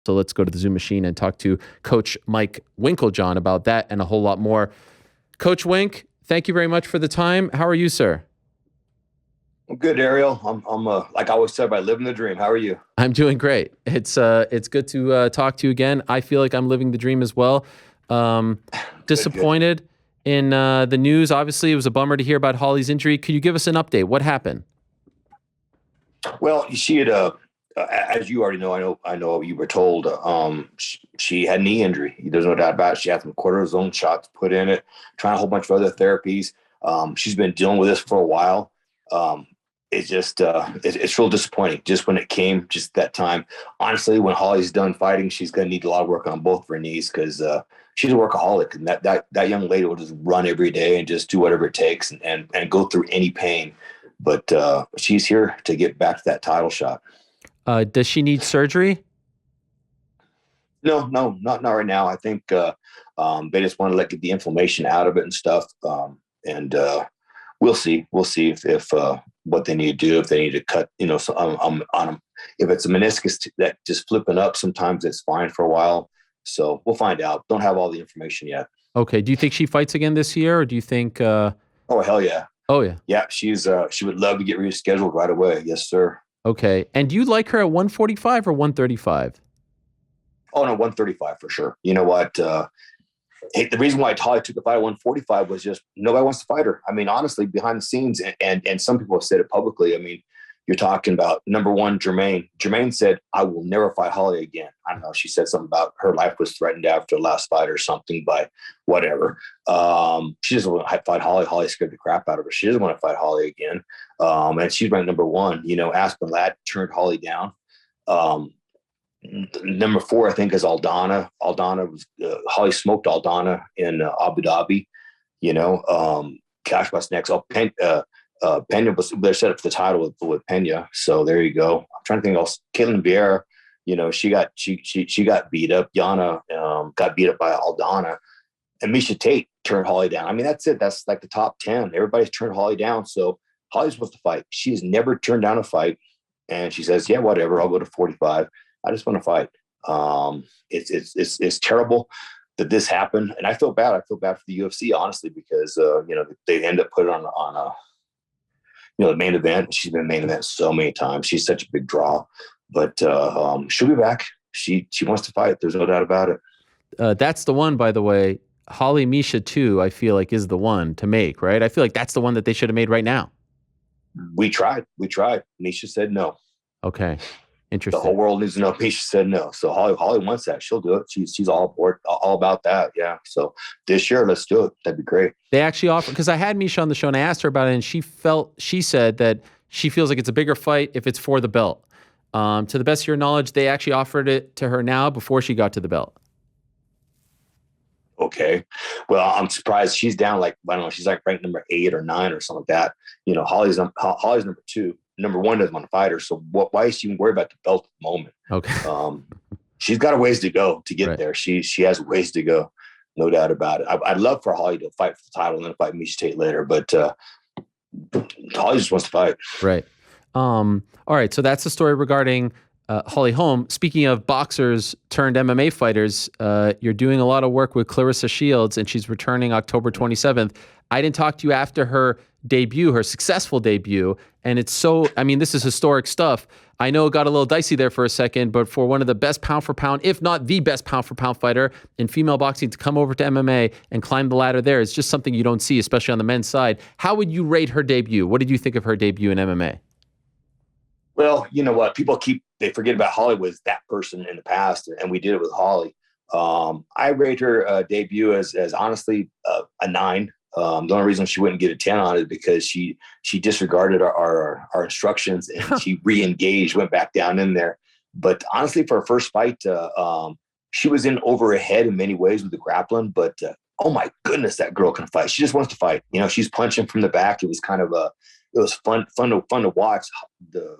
So let's go to the Zoom machine and talk to Coach Mike Winkeljohn about that and a whole lot more. Coach Wink, thank you very much for the time. How are you, sir? I'm good, Ariel. I'm like I always said, by living the dream. How are you? I'm doing great. It's good to talk to you again. I feel like I'm living the dream as well. Good. Disappointed in the news. Obviously, it was a bummer to hear about Holly's injury. Could you give us an update? What happened? Well, she had as you already know, I know you were told. She had knee injury. There's no doubt about it. She had some cortisone shots put in it, trying a whole bunch of other therapies. She's been dealing with this for a while. It's just it's real disappointing. Just when it came, just that time. Honestly, when Holly's done fighting, she's going to need a lot of work on both of her knees because she's a workaholic, and that young lady will just run every day and just do whatever it takes and go through any pain. But she's here to get back to that title shot. Does she need surgery? No, not right now. I think they just want to get the inflammation out of it and stuff. And we'll see. We'll see if what they need to do, if they need to cut, so on them. If it's a meniscus that just flipping up, sometimes it's fine for a while. So we'll find out. Don't have all the information yet. Okay. Do you think she fights again this year, or do you think? Oh, hell yeah. Oh yeah. Yeah, she would love to get rescheduled right away. Yes, sir. Okay. And do you like her at 145 or 135? Oh no, 135 for sure. You know what? The reason why Holly took the fight at 145 was just nobody wants to fight her. I mean, honestly, behind the scenes, and some people have said it publicly. I mean, you're talking about number one, Jermaine. Jermaine said, "I will never fight Holly again." I don't know. She said something about her life was threatened after the last fight or something by whatever. She doesn't want to fight Holly. Holly scared the crap out of her. She doesn't want to fight Holly again. And she's ranked number one. Aspen Ladd turned Holly down. Number four, I think, is Aldana. Aldana was Holly smoked Aldana in Abu Dhabi. Cash West next. Pena was they're set up for the title with Pena. So there you go. I'm trying to think else. Caitlin Vieira, she got beat up. Yana got beat up by Aldana, and Misha Tate turned Holly down. I mean, that's it. That's like the top 10. Everybody's turned Holly down. So Holly's supposed to fight. She's never turned down a fight, and she says, "Yeah, whatever. I'll go to 45. I just want to fight." It's terrible that this happened, and I feel bad. I feel bad for the UFC, honestly, because they end up putting on a the main event. She's been main event so many times. She's such a big draw, but she'll be back. She wants to fight. There's no doubt about it. That's the one, by the way. Holly Misha 2, I feel like, is the one to make, right? I feel like that's the one that they should have made right now. We tried. Misha said no. Okay. Interesting. The whole world needs to know. Misha said no. So Holly wants that. She'll do it. She's all aboard, all about that. Yeah. So this year, let's do it. That'd be great. They actually offered, because I had Misha on the show and I asked her about it, and she said that she feels like it's a bigger fight if it's for the belt. To the best of your knowledge, they actually offered it to her now before she got to the belt. Okay. Well, I'm surprised she's down. I don't know. She's ranked number 8 or 9 or something like that. Holly's number 2. Number 1 doesn't want to fight her. So why is she even worried about the belt at the moment? Okay. She's got a ways to go to get right. there. She has ways to go. No doubt about it. I'd love for Holly to fight for the title and then fight Misha Tate later, but Holly just wants to fight. Right. All right. So that's the story regarding Holly Holm. Speaking of boxers turned MMA fighters, you're doing a lot of work with Clarissa Shields, and she's returning October 27th. I didn't talk to you after her debut, her successful debut, and this is historic stuff. I know it got a little dicey there for a second, but for one of the best pound for pound, if not the best pound for pound fighter in female boxing to come over to MMA and climb the ladder there is just something you don't see, especially on the men's side. How would you rate her debut? What did you think of her debut in MMA? Well, you know what? They forget about Holly was that person in the past, and we did it with Holly. I rate her debut as honestly a 9. The only reason she wouldn't get a 10 on it is because she disregarded our instructions and she re-engaged, went back down in there. But honestly, for her first fight, she was in over her head in many ways with the grappling. But oh my goodness, that girl can fight. She just wants to fight. She's punching from the back. It was kind of it was fun to watch the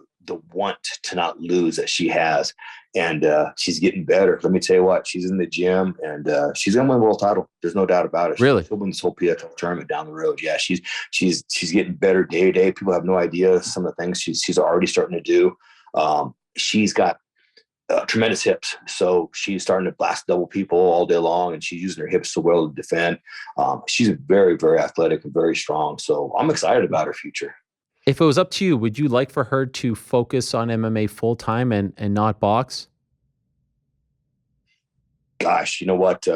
want to not lose that she has. And she's getting better. Let me tell you what, she's in the gym and she's going to win the world title. There's no doubt about it. Really? She'll win this whole PFL tournament down the road. Yeah, she's getting better day to day. People have no idea some of the things she's already starting to do. She's got tremendous hips. So she's starting to blast double people all day long, and she's using her hips so well to defend. She's very, very athletic and very strong. So I'm excited about her future. If it was up to you, would you like for her to focus on MMA full time and not box? Gosh, you know what?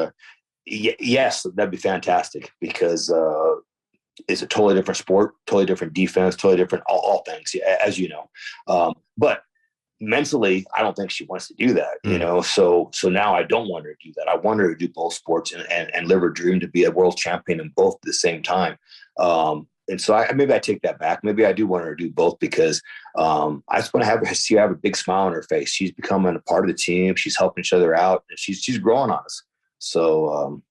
Yes, that'd be fantastic because it's a totally different sport, totally different defense, totally different all things, as you know. But mentally, I don't think she wants to do that, you know. So now I don't want her to do that. I want her to do both sports and live her dream to be a world champion in both at the same time. And so maybe I take that back. Maybe I do want her to do both because I just want to see her have a big smile on her face. She's becoming a part of the team. She's helping each other out, and she's growing on us. So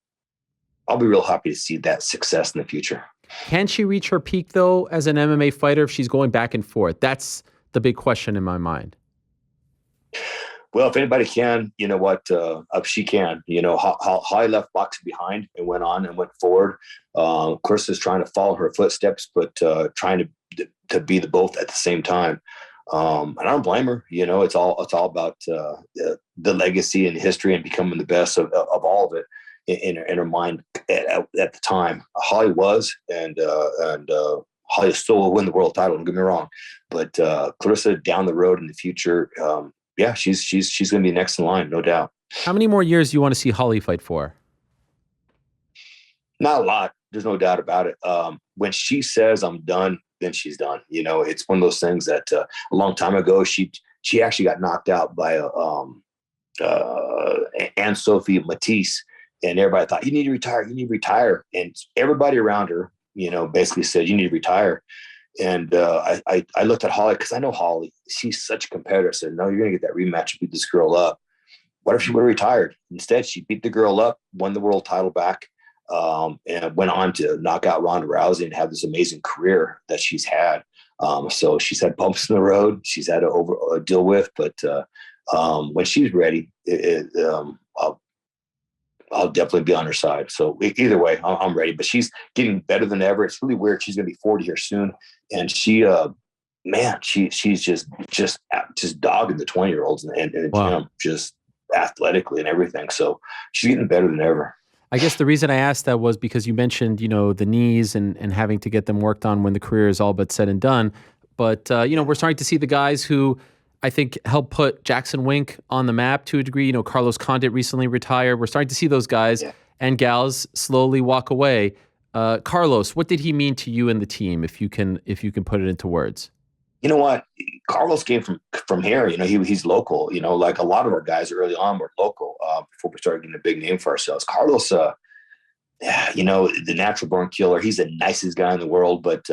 I'll be real happy to see that success in the future. Can she reach her peak though as an MMA fighter if she's going back and forth? That's the big question in my mind. Well, if anybody can, you know what, she can. You know, Holly left boxing behind and went on and went forward. Clarissa's trying to follow her footsteps, but trying to be the both at the same time. And I don't blame her. You know, it's all about the legacy and history and becoming the best of all of it in her mind at the time. Holly was, and Holly still will win the world title. Don't get me wrong, but Clarissa down the road in the future. Yeah, she's going to be next in line, no doubt. How many more years do you want to see Holly fight for? Not a lot. There's no doubt about it. When she says I'm done, then she's done. You know, it's one of those things that a long time ago, she actually got knocked out by Anne-Sophie Matisse, and everybody thought, you need to retire, you need to retire. And everybody around her, you know, basically said, you need to retire. And I looked at Holly because I know Holly. She's such a competitor. I said, no, you're going to get that rematch and beat this girl up. What if she would have retired? Instead, she beat the girl up, won the world title back, and went on to knock out Ronda Rousey and have this amazing career that she's had. So she's had bumps in the road. She's had to deal with. But when she's ready, I'll definitely be on her side. So either way, I'm ready. But she's getting better than ever. It's really weird. She's going to be 40 here soon, and she's just dogging the 20-year-olds in the gym, just athletically and everything. So she's getting better than ever. I guess the reason I asked that was because you mentioned, you know, the knees and having to get them worked on when the career is all but said and done. But you know, we're starting to see the guys who I think helped put Jackson Wink on the map to a degree. You know, Carlos Condit recently retired. We're starting to see those guys and gals slowly walk away. Carlos, what did he mean to you and the team, if you can put it into words? You know what? Carlos came from here. You know, he's local. You know, like a lot of our guys early on were local before we started getting a big name for ourselves. Carlos, you know, the natural born killer. He's the nicest guy in the world, but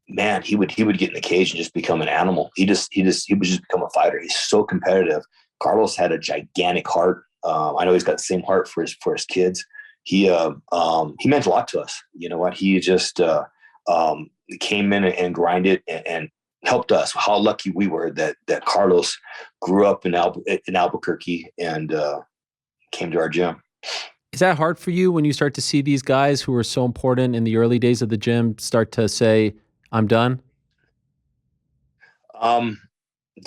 man, he would get in the cage and just become an animal. He would just become a fighter. He's so competitive. Carlos had a gigantic heart. I know he's got the same heart for his kids. He meant a lot to us. You know what? He just came in and grinded and helped us. How lucky we were that Carlos grew up in Albuquerque and came to our gym. Is that hard for you when you start to see these guys who were so important in the early days of the gym start to say, I'm done?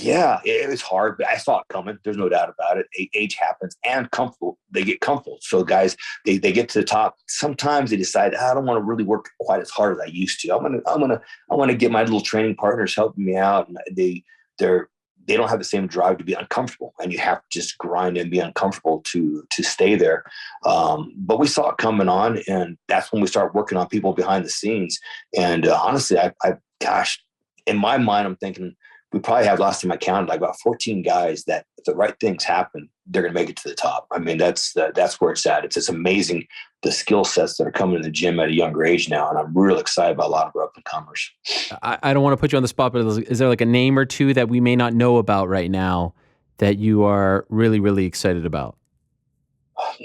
Yeah, it was hard, but I saw it coming. There's no doubt about it. Age happens and comfortable. They get comfortable. So guys, they get to the top. Sometimes they decide, I don't want to really work quite as hard as I used to. I want to get my little training partners helping me out. And they don't have the same drive to be uncomfortable, and you have to just grind and be uncomfortable to stay there. But we saw it coming on, and that's when we started working on people behind the scenes. And honestly, gosh, in my mind, I'm thinking we probably have, last time I counted, like about 14 guys that if the right things happen, they're going to make it to the top. I mean, that's where it's at. It's amazing the skill sets that are coming in the gym at a younger age now. And I'm real excited about a lot of our up and comers. I don't want to put you on the spot, but is there like a name or two that we may not know about right now that you are really, really excited about?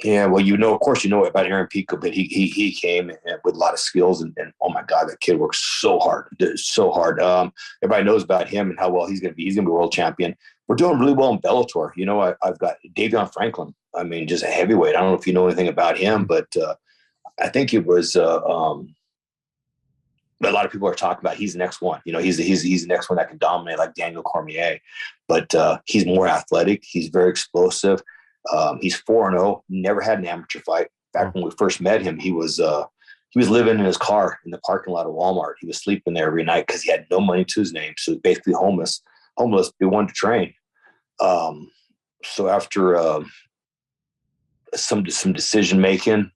Yeah, well, of course, about Aaron Pico, but he came with a lot of skills, and oh my God, that kid works so hard. Everybody knows about him and how well he's going to be. He's going to be world champion. We're doing really well in Bellator. You know, I've got Davion Franklin. I mean, just a heavyweight. I don't know if you know anything about him, but I think it was But a lot of people are talking about he's the next one. He's the next one that can dominate like Daniel Cormier. But he's more athletic. He's very explosive. He's 4-0. Never had an amateur fight. In fact, when we first met him, he was living in his car in the parking lot of Walmart. He was sleeping there every night because he had no money to his name. So he's basically homeless. He wanted to train. So after some decision making,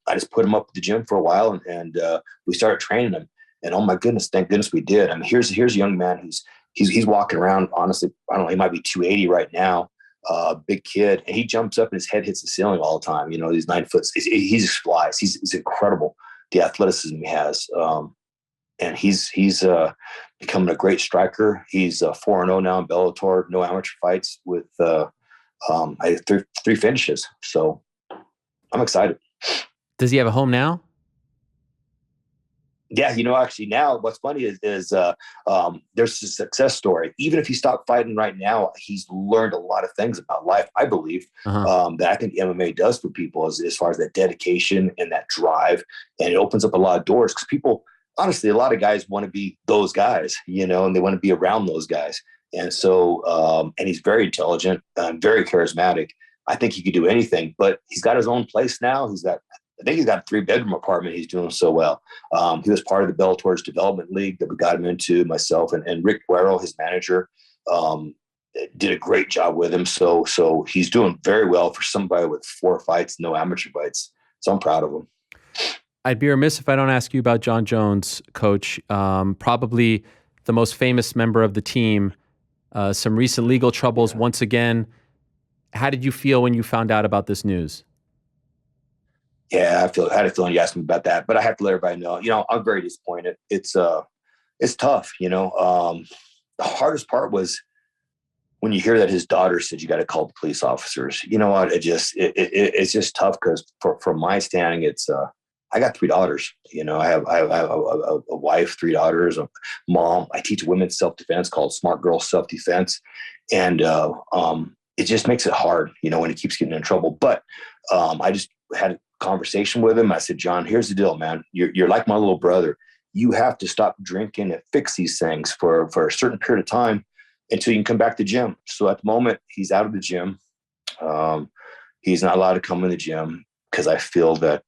I just put him up at the gym for a while, and we started training him. And oh my goodness, thank goodness we did. I mean, here's a young man he's walking around. Honestly, I don't know, he might be 280 right now. Big kid, and he jumps up and his head hits the ceiling all the time. He's 9 foot. He just flies. He's incredible. The athleticism he has, and he's becoming a great striker. He's 4-0 now in Bellator. No amateur fights with I have three finishes. So I'm excited. Does he have a home now? Yeah, actually now what's funny is there's a success story. Even if he stopped fighting right now, he's learned a lot of things about life, I believe, that I think MMA does for people as far as that dedication and that drive. And it opens up a lot of doors because people, honestly, a lot of guys want to be those guys, and they want to be around those guys. And so, and he's very intelligent, very charismatic. I think he could do anything, but he's got his own place now. I think he's got a 3-bedroom apartment. He's doing so well. He was part of the Bellator's development league that we got him into, myself and Rick Guerrero, his manager, did a great job with him. So he's doing very well for somebody with 4 fights, no amateur fights. So I'm proud of him. I'd be remiss if I don't ask you about Jon Jones, Coach. Probably the most famous member of the team. Some recent legal troubles once again. How did you feel when you found out about this news? Yeah, I had a feeling you asked me about that, but I have to let everybody know, I'm very disappointed. It's tough, The hardest part was when you hear that his daughter said you got to call the police officers. You know what? It's just tough because from my standing, I got 3 daughters. I have a wife, 3 daughters, a mom. I teach women's self-defense called Smart Girl Self-Defense. And it just makes it hard, when he keeps getting in trouble. But I just had a conversation with him. I said, John, here's the deal, man. You're like my little brother. You have to stop drinking and fix these things for a certain period of time until you can come back to the gym. So at the moment, he's out of the gym. He's not allowed to come in the gym because I feel that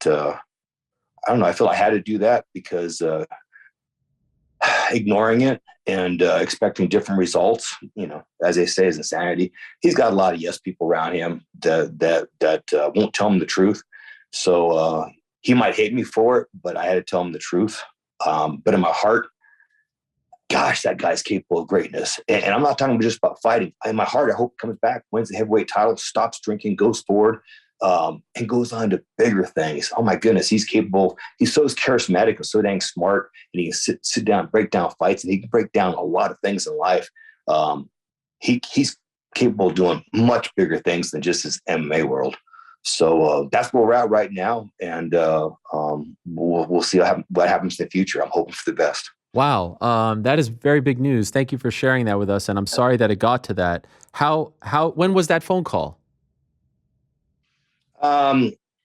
I don't know. I feel I had to do that because ignoring it and expecting different results, as they say, is insanity. He's got a lot of yes people around him that won't tell him the truth. So he might hate me for it, but I had to tell him the truth. But in my heart, gosh, that guy's capable of greatness. And I'm not talking just about fighting. In my heart, I hope he comes back, wins the heavyweight title, stops drinking, goes forward. And goes on to bigger things. Oh my goodness, he's capable. He's so charismatic and so dang smart, and he can sit down, break down fights, and he can break down a lot of things in life. He's capable of doing much bigger things than just his MMA world. So that's where we're at right now, and we'll see what happens in the future. I'm hoping for the best. Wow, that is very big news. Thank you for sharing that with us, and I'm sorry that it got to that. When was that phone call?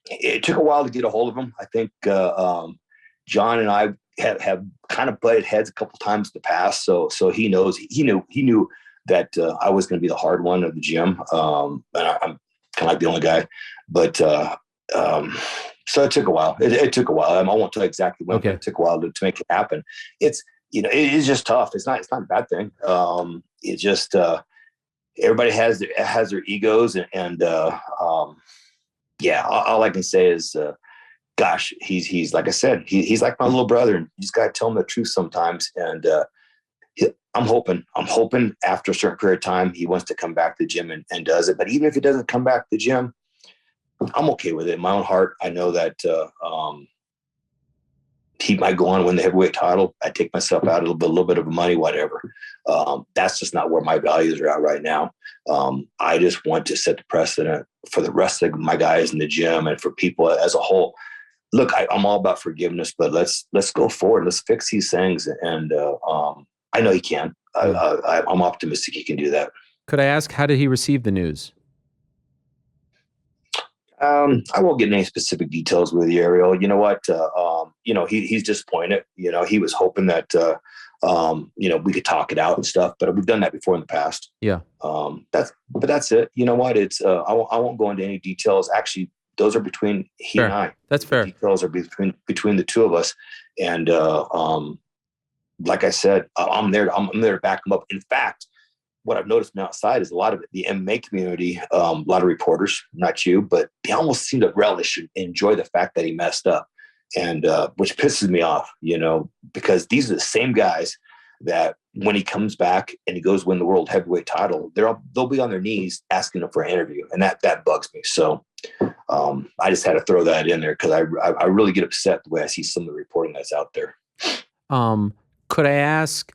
It took a while to get a hold of him. I think John and I have kind of butted heads a couple times in the past, so he knew that I was going to be the hard one of the gym, and I'm kind of like the only guy. But so it took a while. It took a while. I won't tell you exactly when. Okay. But it took a while to make it happen. It's it is just tough. It's not a bad thing. It just everybody has their egos and yeah, all I can say is, gosh, he's like I said, he's like my little brother, and you just got to tell him the truth sometimes. And I'm hoping after a certain period of time, he wants to come back to the gym and does it. But even if he doesn't come back to the gym, I'm okay with it. In my own heart, I know that he might go on and win the heavyweight title. I take myself out a little bit of money, whatever. That's just not where my values are at right now. I just want to set the precedent for the rest of my guys in the gym and for people as a whole. Look, I'm all about forgiveness, but let's go forward. Let's fix these things. And I know he can. I'm optimistic he can do that. Could I ask, how did he receive the news? I won't get any specific details with you, Ariel. You know what? he's disappointed. He was hoping that, we could talk it out and stuff, but we've done that before in the past. Yeah. That's it. You know what? It's, I won't go into any details. Actually, those are between he Fair. and I. That's fair. The details are between the two of us. And, like I said, I'm there to back him up. In fact, what I've noticed from outside is a lot of the MMA community, a lot of reporters, not you, but they almost seem to relish and enjoy the fact that he messed up, and which pisses me off, because these are the same guys that when he comes back and he goes win the world heavyweight title, they'll be on their knees asking him for an interview, and that bugs me. So I just had to throw that in there because I really get upset the way I see some of the reporting that's out there. Could I ask,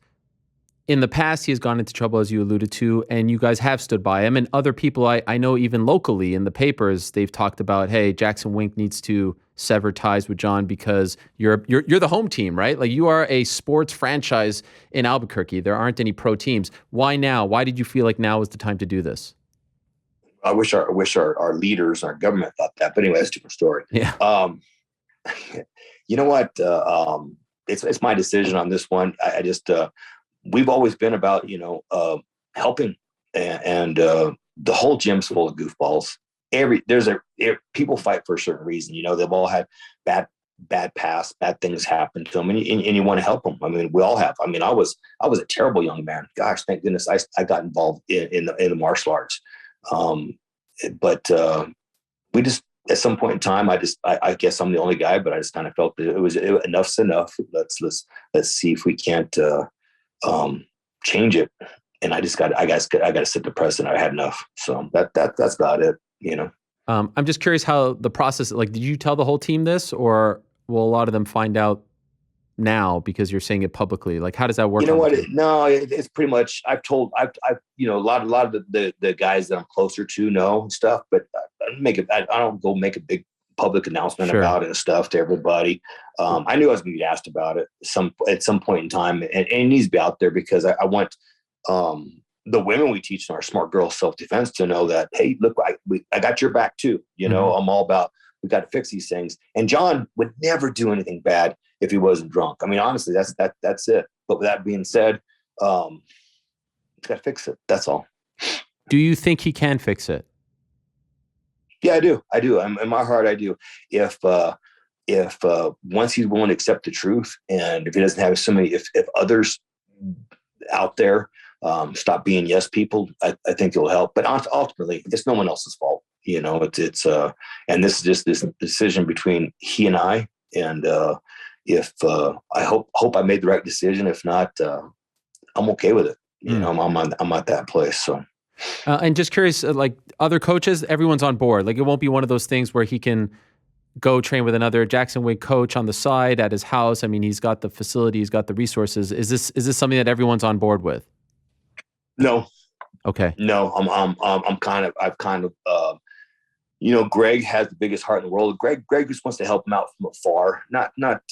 in the past, he has gone into trouble, as you alluded to, and you guys have stood by him. And other people I know, even locally in the papers, they've talked about, hey, Jackson Wink needs to sever ties with Jon because you're the home team, right? Like, you are a sports franchise in Albuquerque. There aren't any pro teams. Why now? Why did you feel like now was the time to do this? I wish our leaders, our government thought that. But anyway, that's a different story. Yeah. You know what? It's my decision on this one. I just we've always been about helping, and the whole gym's full of goofballs. People fight for a certain reason. They've all had bad past, bad things happen to them, and you want to help them. I mean, we all have. I mean, I was a terrible young man. Gosh, thank goodness I got involved in the martial arts. But we just, at some point in time, I guess I'm the only guy, but I just kind of felt that enough's enough. Let's see if we can't change it. And I got to set the precedent. I had enough. So that's about it. I'm just curious how the process, like, did you tell the whole team this, or will a lot of them find out now because you're saying it publicly? Like, how does that work? You know what? It's pretty much, I've a lot of the guys that I'm closer to know and stuff, but I don't go make a big public announcement about it and stuff to everybody. I knew I was going to get asked about it at some point in time, and it needs to be out there because I want the women we teach in our Smart Girl Self-Defense to know that, hey, look, I got your back too. I'm all about, we got to fix these things. And Jon would never do anything bad if he wasn't drunk. I mean, honestly, that's it. But with that being said, got to fix it. That's all. Do you think he can fix it? Yeah, I do. In my heart, I do. If once he's willing to accept the truth, and if he doesn't have if others out there stop being yes people, I think it'll help. But ultimately, it's no one else's fault. It's and this is just this decision between he and I. And if I hope I made the right decision. If not, I'm okay with it. I'm at that place. So. And just curious, like, other coaches, everyone's on board. Like, it won't be one of those things where he can go train with another Jackson Wink coach on the side at his house. I mean, he's got the facility, he's got the resources. Is this something that everyone's on board with? No. Okay. No, Greg has the biggest heart in the world. Greg just wants to help him out from afar, not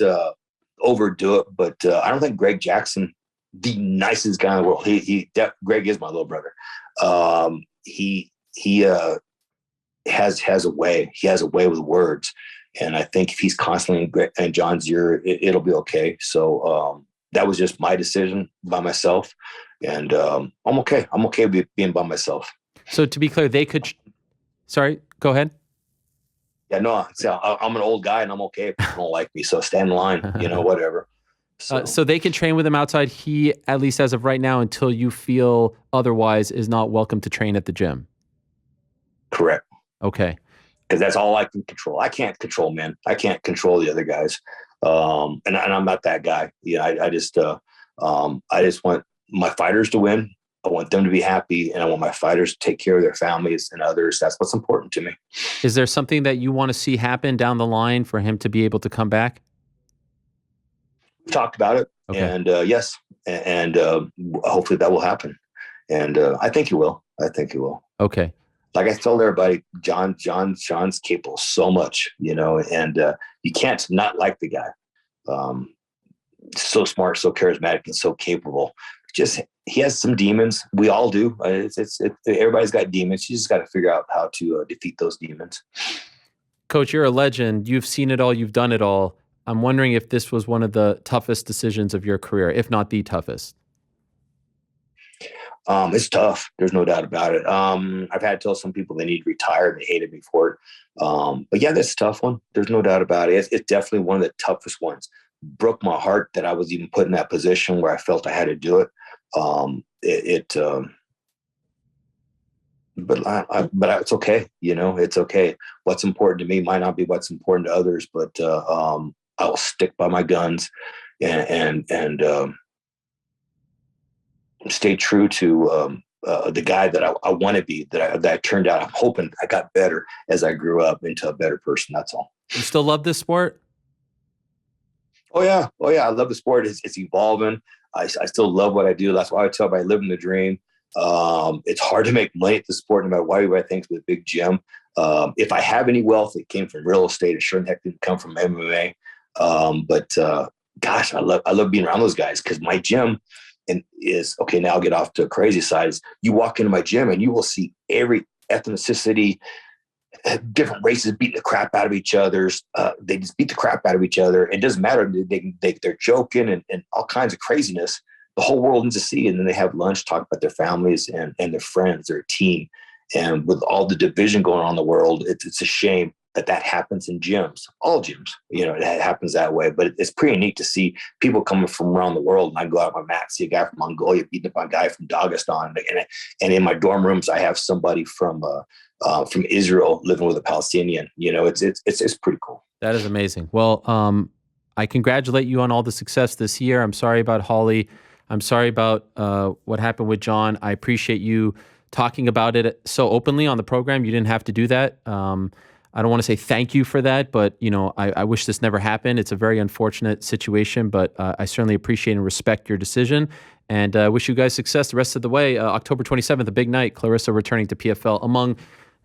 overdo it. But I don't think Greg Jackson, the nicest guy in the world. Greg is my little brother. He has a way. He has a way with words, and I think if he's constantly in Jon's ear, it'll be okay. So that was just my decision by myself, and I'm okay. I'm okay with being by myself. So to be clear, they could. Sorry, go ahead. Yeah, no, I'm an old guy, and I'm okay if people don't like me. So stand in line, whatever. So they can train with him outside. He, at least as of right now, until you feel otherwise, is not welcome to train at the gym. Correct. Okay. Because that's all I can control. I can't control men. I can't control the other guys. And I'm not that guy. I just want my fighters to win. I want them to be happy, and I want my fighters to take care of their families and others. That's what's important to me. Is there something that you want to see happen down the line for him to be able to come back? We talked about it, okay. And yes, and hopefully that will happen. And I think he will. Okay. Like I told everybody, Jon's capable so much, and you can't not like the guy. So smart, so charismatic, and so capable. Just he has some demons. We all do. Everybody's got demons. You just got to figure out how to defeat those demons. Coach, you're a legend. You've seen it all. You've done it all. I'm wondering if this was one of the toughest decisions of your career, if not the toughest. It's tough. There's no doubt about it. I've had to tell some people they need to retire and they hated me for it. But yeah, that's a tough one. There's no doubt about it. It's definitely one of the toughest ones. Broke my heart that I was even put in that position where I felt I had to do it. But it's okay. It's okay. What's important to me might not be what's important to others, but I will stick by my guns and stay true to the guy that I want to be, that I turned out. I'm hoping I got better as I grew up into a better person. That's all. You still love this sport? Oh yeah. I love the sport. It's evolving. I still love what I do. That's why I tell everybody, living the dream. It's hard to make money at the sport, no matter what everybody thinks with a big gym. If I have any wealth, it came from real estate. It sure heck didn't come from MMA. But gosh, I love being around those guys, because my gym is okay. Now I'll get off to a crazy side. You walk into my gym and you will see every ethnicity, different races beating the crap out of each other. They just beat the crap out of each other. It doesn't matter. They're joking and all kinds of craziness. The whole world needs to see. And then they have lunch, talk about their families and their friends, their team. And with all the division going on in the world, it's a shame that happens in gyms, all gyms. It happens that way. But it's pretty neat to see people coming from around the world. And I go out on my mat, see a guy from Mongolia beating up a guy from Dagestan. And in my dorm rooms, I have somebody from Israel living with a Palestinian. It's pretty cool. That is amazing. Well, I congratulate you on all the success this year. I'm sorry about Holly. I'm sorry about what happened with Jon. I appreciate you talking about it so openly on the program. You didn't have to do that. I don't want to say thank you for that, but I wish this never happened. It's a very unfortunate situation, but I certainly appreciate and respect your decision, and wish you guys success the rest of the way. October 27th, a big night. Clarissa returning to PFL, among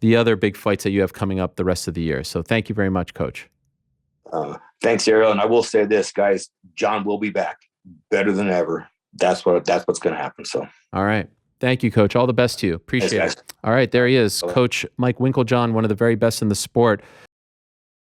the other big fights that you have coming up the rest of the year. So thank you very much, Coach. Thanks, Ariel. And I will say this, guys, Jon will be back better than ever. That's what's going to happen. So, all right. Thank you, Coach. All the best to you. Appreciate it. All right, there he is, Coach Mike Winkeljohn, one of the very best in the sport.